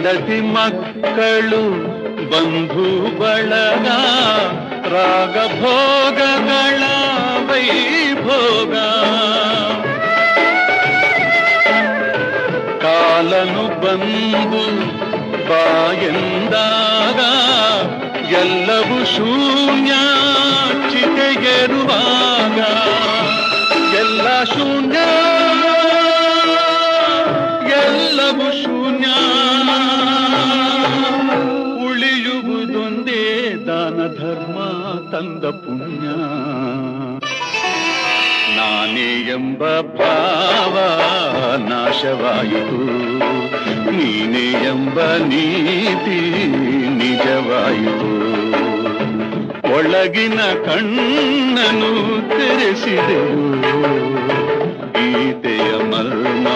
ಹೆಂಡತಿ ಮಕ್ಕಳು ಬಂಧು ಬಳಗ ರಾಗಭೋಗಗಳ ವೈಭೋಗ ಕಾಲನು ಬಂದು ಬಾಯೆಂದಾಗ ಎಲ್ಲವೂ ಶೂನ್ಯ ಚಿತೆಗೆರುವಾಗ ಎಲ್ಲ ಶೂನ್ಯ ಎಲ್ಲವೂ ಶೂನ್ಯ ಉಳಿಯುವುದೊಂದೇ ದಾನ ಧರ್ಮ ತಂದ ಪುಣ್ಯ ನಾನೇ ಎಂಬ ಭಾವ ನಾಶವಾಯಿತು ನೀನೇ ಎಂಬ ನೀತಿ ನಿಜವಾಯಿತು ಒಳಗಿನ ಕಣ್ಣನು ತೆರೆಸಿದೆವು ಗೀತೆಯ ಮರ್ಮ